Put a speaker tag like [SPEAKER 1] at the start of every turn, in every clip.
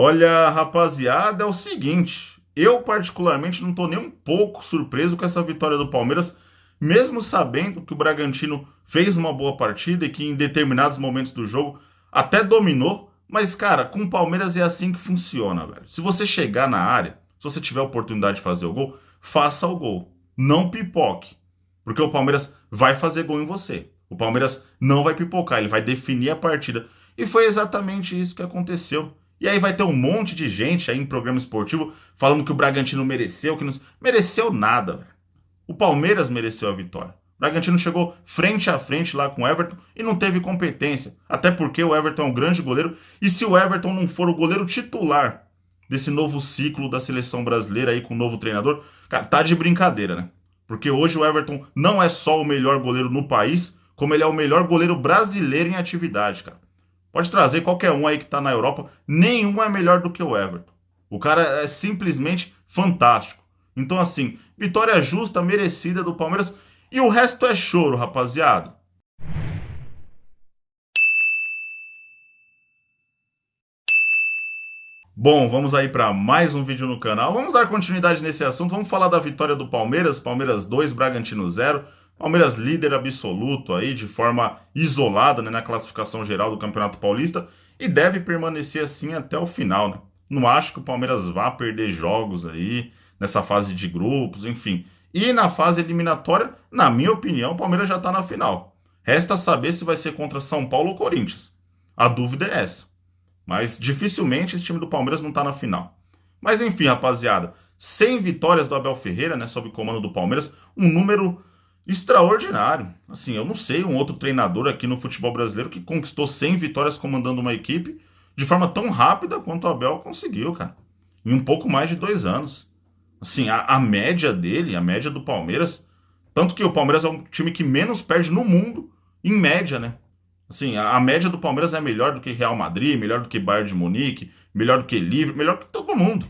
[SPEAKER 1] Olha, rapaziada, é o seguinte, eu particularmente não tô nem um pouco surpreso com essa vitória do Palmeiras, mesmo sabendo que o Bragantino fez uma boa partida e que em determinados momentos do jogo até dominou, mas cara, com o Palmeiras é assim que funciona, velho. Se você chegar na área, se você tiver a oportunidade de fazer o gol, faça o gol. Não pipoque, porque o Palmeiras vai fazer gol em você. O Palmeiras não vai pipocar, ele vai definir a partida. E foi exatamente isso que aconteceu. E aí vai ter um monte de gente aí em programa esportivo falando que o Bragantino mereceu, que não mereceu nada, velho. O Palmeiras mereceu a vitória. O Bragantino chegou frente a frente lá com o Everton e não teve competência. Até porque o Everton é um grande goleiro. E se o Everton não for o goleiro titular desse novo ciclo da seleção brasileira aí com o novo treinador, cara, tá de brincadeira, né? Porque hoje o Everton não é só o melhor goleiro no país, como ele é o melhor goleiro brasileiro em atividade, cara. Pode trazer qualquer um aí que tá na Europa, nenhum é melhor do que o Everton. O cara é simplesmente fantástico. Então, assim, vitória justa, merecida do Palmeiras. E o resto é choro, rapaziada. Bom, vamos aí para mais um vídeo no canal. Vamos dar continuidade nesse assunto. Vamos falar da vitória do Palmeiras. Palmeiras 2, Bragantino 0. Palmeiras líder absoluto aí, de forma isolada, né, na classificação geral do Campeonato Paulista. E deve permanecer assim até o final, né? Não acho que o Palmeiras vá perder jogos aí nessa fase de grupos, enfim. E na fase eliminatória, na minha opinião, o Palmeiras já está na final. Resta saber se vai ser contra São Paulo ou Corinthians. A dúvida é essa. Mas dificilmente esse time do Palmeiras não tá na final. Mas enfim, rapaziada, 100 vitórias do Abel Ferreira, né, sob o comando do Palmeiras, um número extraordinário. Assim, eu não sei um outro treinador aqui no futebol brasileiro que conquistou 100 vitórias comandando uma equipe de forma tão rápida quanto o Abel conseguiu, cara. Em um pouco mais de 2 anos. Assim, a média dele, a média do Palmeiras, tanto que o Palmeiras é um time que menos perde no mundo, em média, né? Assim, a média do Palmeiras é melhor do que Real Madrid, melhor do que Bayern de Munique, melhor do que Liverpool, melhor que todo mundo.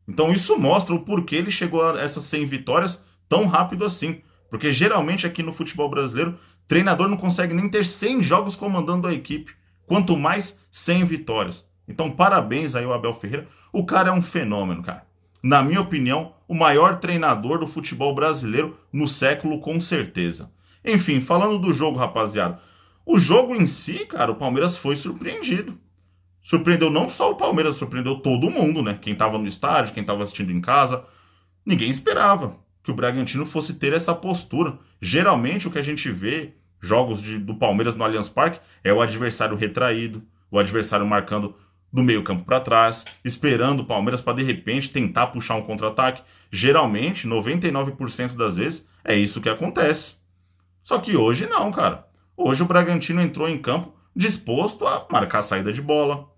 [SPEAKER 1] Então isso mostra o porquê ele chegou a essas 100 vitórias tão rápido assim. Porque geralmente aqui no futebol brasileiro, treinador não consegue nem ter 100 jogos comandando a equipe. Quanto mais 100 vitórias. Então parabéns aí ao Abel Ferreira. O cara é um fenômeno, cara. Na minha opinião, o maior treinador do futebol brasileiro no século com certeza. Enfim, falando do jogo, rapaziada. O jogo em si, cara, o Palmeiras foi surpreendido. Surpreendeu não só o Palmeiras, surpreendeu todo mundo, né? Quem tava no estádio, quem tava assistindo em casa. Ninguém esperava que o Bragantino fosse ter essa postura. Geralmente o que a gente vê, jogos do Palmeiras no Allianz Parque, é o adversário retraído, o adversário marcando do meio campo para trás, esperando o Palmeiras para de repente tentar puxar um contra-ataque. Geralmente, 99% das vezes, é isso que acontece. Só que hoje não, cara. Hoje o Bragantino entrou em campo disposto a marcar a saída de bola,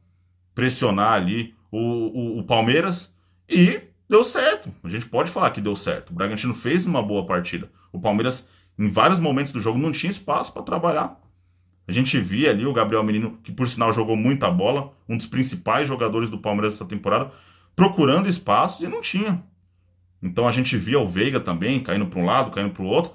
[SPEAKER 1] pressionar ali o Palmeiras e deu certo. A gente pode falar que deu certo. O Bragantino fez uma boa partida. O Palmeiras, em vários momentos do jogo, não tinha espaço para trabalhar. A gente via ali o Gabriel Menino, que por sinal jogou muita bola, um dos principais jogadores do Palmeiras essa temporada, procurando espaços e não tinha. Então a gente via o Veiga também caindo para um lado, caindo para o outro.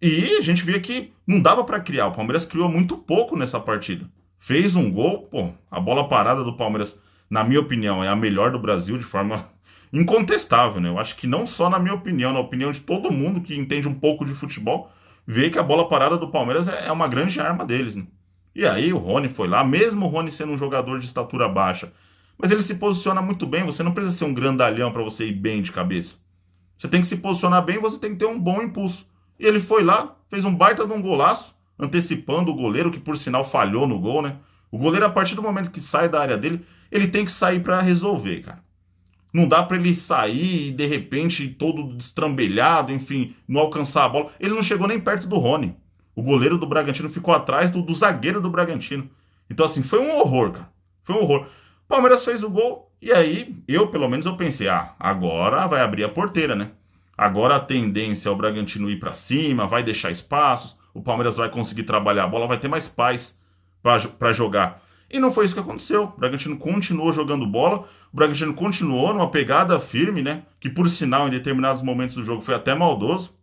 [SPEAKER 1] E a gente via que não dava para criar. O Palmeiras criou muito pouco nessa partida. Fez um gol, pô, a bola parada do Palmeiras, na minha opinião, é a melhor do Brasil de forma incontestável, né? Eu acho que não só na minha opinião, na opinião de todo mundo que entende um pouco de futebol, vê que a bola parada do Palmeiras é uma grande arma deles, né? E aí o Rony foi lá, mesmo o Rony sendo um jogador de estatura baixa, mas ele se posiciona muito bem, você não precisa ser um grandalhão para você ir bem de cabeça. Você tem que se posicionar bem, você tem que ter um bom impulso. E ele foi lá, fez um baita de um golaço, antecipando o goleiro, que por sinal falhou no gol, né? O goleiro, a partir do momento que sai da área dele, ele tem que sair para resolver, cara. Não dá para ele sair e de repente todo destrambelhado, enfim, não alcançar a bola. Ele não chegou nem perto do Rony. O goleiro do Bragantino ficou atrás do zagueiro do Bragantino. Então, assim, foi um horror, cara. Foi um horror. O Palmeiras fez o gol e aí, pelo menos, eu pensei, agora vai abrir a porteira, né? Agora a tendência é o Bragantino ir para cima, vai deixar espaços, o Palmeiras vai conseguir trabalhar a bola, vai ter mais paz para jogar. E não foi isso que aconteceu. O Bragantino continuou jogando bola, o Bragantino continuou numa pegada firme, né? Que por sinal, em determinados momentos do jogo, foi até maldoso.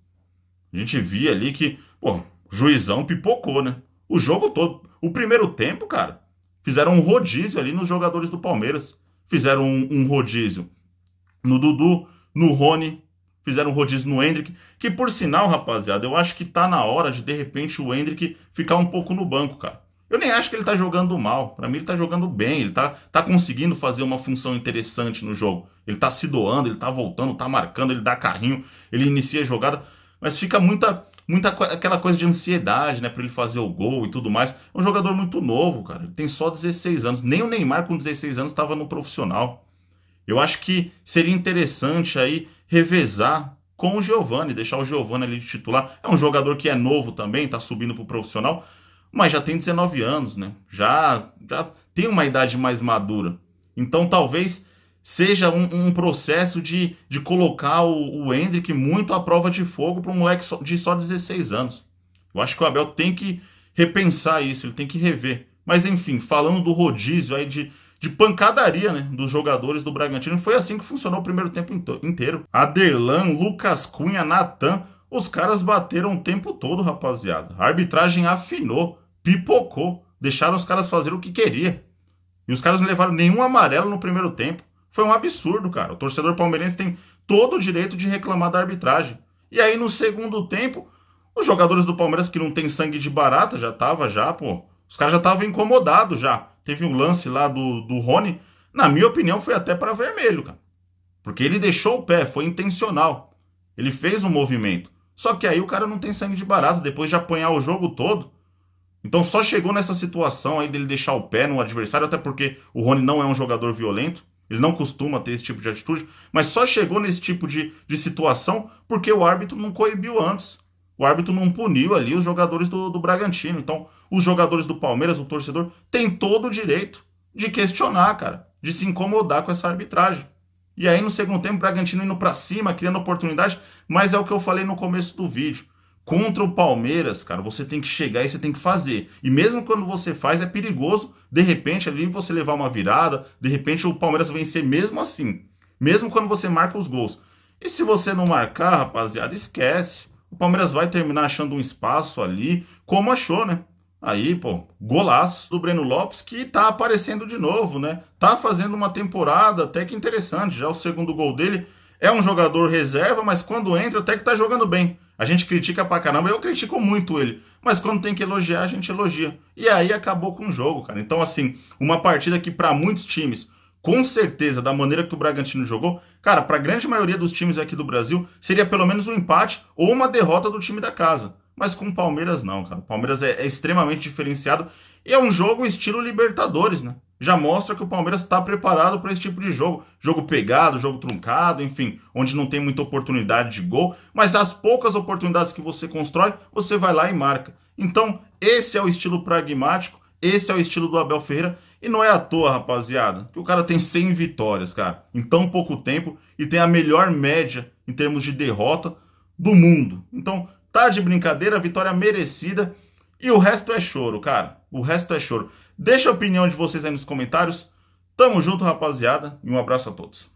[SPEAKER 1] A gente via ali que, pô, o juizão pipocou, né? O jogo todo. O primeiro tempo, cara, fizeram um rodízio ali nos jogadores do Palmeiras. fizeram um rodízio no Dudu, no Rony, fizeram um rodízio no Endrick, que por sinal, rapaziada, eu acho que tá na hora de repente, o Endrick ficar um pouco no banco, cara. Eu nem acho que ele tá jogando mal. Pra mim, ele tá jogando bem. Ele tá conseguindo fazer uma função interessante no jogo. Ele tá se doando, ele tá voltando, tá marcando, ele dá carrinho, ele inicia a jogada. Mas fica aquela coisa de ansiedade, né? Pra ele fazer o gol e tudo mais. É um jogador muito novo, cara. Ele tem só 16 anos. Nem o Neymar, com 16 anos, tava no profissional. Eu acho que seria interessante aí revezar com o Giovani, deixar o Giovani ali de titular. É um jogador que é novo também, tá subindo pro profissional, mas já tem 19 anos, né? Já tem uma idade mais madura. Então talvez seja um processo de colocar o Endrick muito à prova de fogo para um moleque de só 16 anos. Eu acho que o Abel tem que repensar isso, ele tem que rever. Mas enfim, falando do rodízio aí de pancadaria, né, dos jogadores do Bragantino, foi assim que funcionou o primeiro tempo inteiro. Aderlan, Lucas Cunha, Natan, os caras bateram o tempo todo, rapaziada. A arbitragem afinou, pipocou, deixaram os caras fazer o que queria. E os caras não levaram nenhum amarelo no primeiro tempo. Foi um absurdo, cara. O torcedor palmeirense tem todo o direito de reclamar da arbitragem. E aí no segundo tempo, os jogadores do Palmeiras que não tem sangue de barata, os caras já estavam incomodados já. Teve um lance lá do Rony, na minha opinião foi até para vermelho, cara. Porque ele deixou o pé, foi intencional. Ele fez um movimento. Só que aí o cara não tem sangue de barata, depois de apanhar o jogo todo. Então só chegou nessa situação aí dele deixar o pé no adversário, até porque o Rony não é um jogador violento, ele não costuma ter esse tipo de atitude, mas só chegou nesse tipo de situação porque o árbitro não coibiu antes. O árbitro não puniu ali os jogadores do Bragantino. Então, os jogadores do Palmeiras, o torcedor, tem todo o direito de questionar, cara, de se incomodar com essa arbitragem. E aí, no segundo tempo, o Bragantino indo pra cima, criando oportunidade, mas é o que eu falei no começo do vídeo. Contra o Palmeiras, cara, você tem que chegar e você tem que fazer. E mesmo quando você faz, é perigoso, de repente, ali você levar uma virada, de repente o Palmeiras vencer mesmo assim. Mesmo quando você marca os gols. E se você não marcar, rapaziada, esquece. O Palmeiras vai terminar achando um espaço ali, como achou, né? Aí, pô, golaço do Breno Lopes, que tá aparecendo de novo, né? Tá fazendo uma temporada até que interessante. Já o segundo gol dele é um jogador reserva, mas quando entra até que tá jogando bem. A gente critica pra caramba, eu critico muito ele. Mas quando tem que elogiar, a gente elogia. E aí acabou com o jogo, cara. Então, assim, uma partida que pra muitos times, com certeza, da maneira que o Bragantino jogou, cara, pra grande maioria dos times aqui do Brasil, seria pelo menos um empate ou uma derrota do time da casa. Mas com o Palmeiras não, cara. O Palmeiras é extremamente diferenciado e é um jogo estilo Libertadores, né? Já mostra que o Palmeiras está preparado para esse tipo de jogo. Jogo pegado, jogo truncado, enfim, onde não tem muita oportunidade de gol, mas as poucas oportunidades que você constrói, você vai lá e marca. Então, esse é o estilo pragmático, esse é o estilo do Abel Ferreira, e não é à toa, rapaziada, que o cara tem 100 vitórias, cara, em tão pouco tempo, e tem a melhor média em termos de derrota do mundo. Então, tá de brincadeira, vitória merecida, e o resto é choro, cara. O resto é choro. Deixa a opinião de vocês aí nos comentários. Tamo junto, rapaziada, e um abraço a todos.